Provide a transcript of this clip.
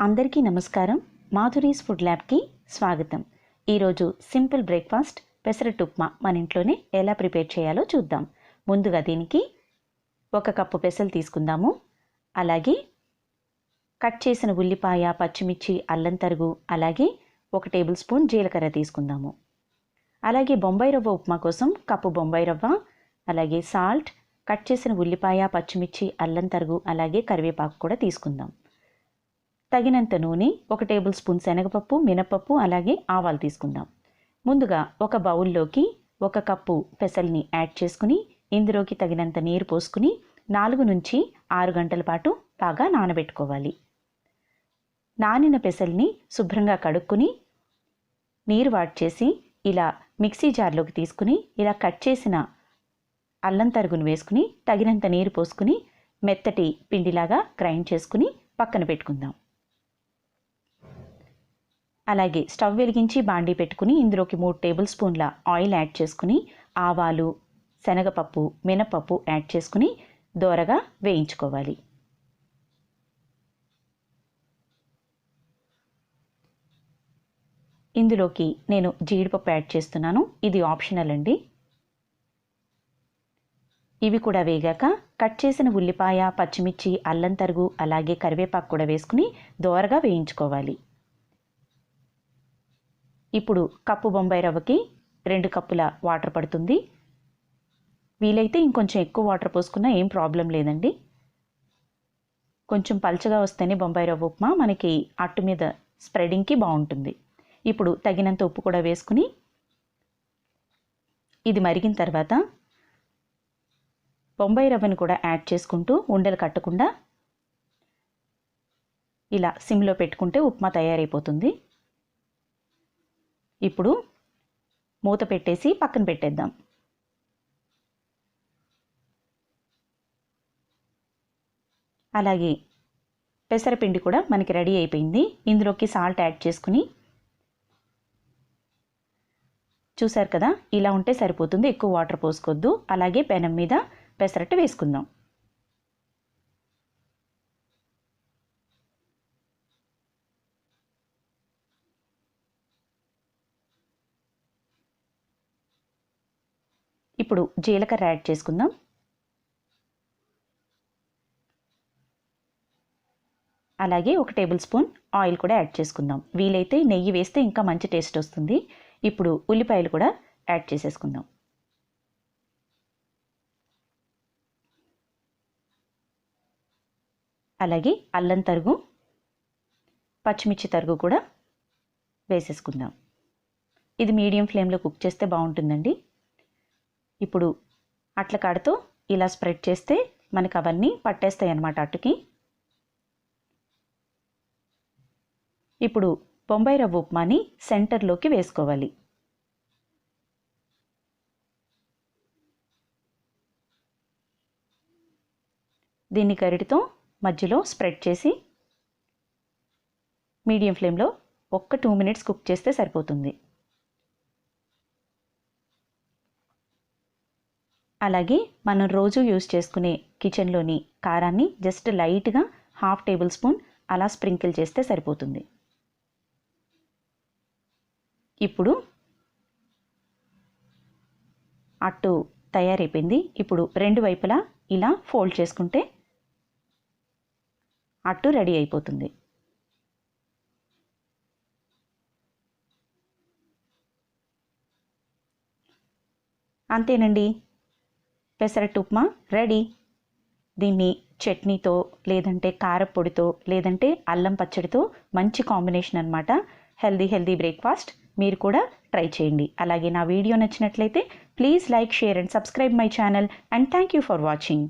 అందరికీ నమస్కారం. మాధురీస్ ఫుడ్ ల్యాబ్కి స్వాగతం. ఈరోజు సింపుల్ బ్రేక్ఫాస్ట్ పెసరట్టు ఉప్మా మన ఇంట్లోనే ఎలా ప్రిపేర్ చేయాలో చూద్దాం. ముందుగా దీనికి 1 కప్పు పెసలు తీసుకుందాము. అలాగే కట్ చేసిన ఉల్లిపాయ, పచ్చిమిర్చి, అల్లం తరుగు, అలాగే 1 టేబుల్ స్పూన్ జీలకర్ర తీసుకుందాము. అలాగే బొంబాయి రవ్వ ఉప్మా కోసం కప్పు బొంబాయి రవ్వ, అలాగే సాల్ట్, కట్ చేసిన ఉల్లిపాయ, పచ్చిమిర్చి, అల్లం తరుగు, అలాగే కరివేపాకు కూడా తీసుకుందాం. తగినంత నూనె, 1 టేబుల్ స్పూన్ శనగపప్పు, మినపప్పు, అలాగే ఆవాలు తీసుకుందాం. ముందుగా ఒక బౌల్లోకి 1 కప్పు పెసల్ని యాడ్ చేసుకుని ఇందులోకి తగినంత నీరు పోసుకుని 4 నుంచి 6 గంటల పాటు బాగా నానబెట్టుకోవాలి. నానిన పెసల్ని శుభ్రంగా కడుక్కుని నీరు వాడ్చేసి ఇలా మిక్సీ జార్లోకి తీసుకుని ఇలా కట్ చేసిన అల్లం తరుగును వేసుకుని తగినంత నీరు పోసుకుని మెత్తటి పిండిలాగా గ్రైండ్ చేసుకుని పక్కన పెట్టుకుందాం. అలాగే స్టవ్ వెలిగించి బాండీ పెట్టుకుని ఇందులోకి 3 టేబుల్ స్పూన్ల ఆయిల్ యాడ్ చేసుకుని ఆవాలు, శనగపప్పు, మినపప్పు యాడ్ చేసుకుని దోరగా వేయించుకోవాలి. ఇందులోకి నేను జీడిపప్పు యాడ్ చేస్తున్నాను. ఇది ఆప్షనల్ అండి. ఇవి కూడా వేగాక కట్ చేసిన ఉల్లిపాయ, పచ్చిమిర్చి, అల్లం తరుగు, అలాగే కరివేపాకు కూడా వేసుకుని దోరగా వేయించుకోవాలి. ఇప్పుడు కప్పు బొంబాయి రవ్వకి 2 కప్పుల వాటర్ పడుతుంది. వీలైతే ఇంకొంచెం ఎక్కువ వాటర్ పోసుకున్నా ఏం ప్రాబ్లం లేదండి. కొంచెం పల్చగా వస్తేనే బొంబాయి రవ్వ ఉప్మా మనకి అట్టు మీద స్ప్రెడింగ్కి బాగుంటుంది. ఇప్పుడు తగినంత ఉప్పు కూడా వేసుకుని ఇది మరిగిన తర్వాత బొంబాయి రవ్వను కూడా యాడ్ చేసుకుంటూ ఉండలు కట్టకుండా ఇలా సిమ్లో పెట్టుకుంటే ఉప్మా తయారైపోతుంది. ఇప్పుడు మూత పెట్టేసి పక్కన పెట్టేద్దాం. అలాగే పెసరపిండి కూడా మనకి రెడీ అయిపోయింది. ఇందులోకి సాల్ట్ యాడ్ చేసుకుని చూసారు కదా, ఇలా ఉంటే సరిపోతుంది. ఎక్కువ వాటర్ పోసుకోవద్దు. అలాగే పెనం మీద పెసరట్టు వేసుకుందాం. ఇప్పుడు జీలకర్ర యాడ్ చేసుకుందాం. అలాగే 1 టేబుల్ స్పూన్ ఆయిల్ కూడా యాడ్ చేసుకుందాం. వీలైతే నెయ్యి వేస్తే ఇంకా మంచి టేస్ట్ వస్తుంది. ఇప్పుడు ఉల్లిపాయలు కూడా యాడ్ చేసేసుకుందాం. అలాగే అల్లం తరుగు, పచ్చిమిర్చి తరుగు కూడా వేసేసుకుందాం. ఇది మీడియం ఫ్లేమ్లో కుక్ చేస్తే బాగుంటుందండి. ఇప్పుడు అట్ల కాడతో ఇలా స్ప్రెడ్ చేస్తే మనకు అవన్నీ పట్టేస్తాయి అన్నమాట అట్టుకి. ఇప్పుడు బొంబాయి రవ్వ ఉప్మాని సెంటర్లోకి వేసుకోవాలి. దీన్ని గరిటెతో మధ్యలో స్ప్రెడ్ చేసి మీడియం ఫ్లేమ్లో 2 మినిట్స్ కుక్ చేస్తే సరిపోతుంది. అలాగే మనం రోజు యూజ్ చేసుకునే కిచెన్లోని కారాన్ని జస్ట్ లైట్గా 1/2 టేబుల్ స్పూన్ అలా స్ప్రింకిల్ చేస్తే సరిపోతుంది. ఇప్పుడు అట్టు తయారైపోయింది. ఇప్పుడు 2 వైపులా ఇలా ఫోల్డ్ చేసుకుంటే అట్టు రెడీ అయిపోతుంది. అంతేనండి, పెసరట్టు ఉప్మా రెడీ. దీన్ని చట్నీతో, లేదంటే కారపొడితో, లేదంటే అల్లం పచ్చడితో మంచి కాంబినేషన్ అన్నమాట. Healthy breakfast. మీరు కూడా ట్రై చేయండి. అలాగే నా వీడియో నచ్చినట్లయితే please like, share and subscribe my channel. And thank you for watching.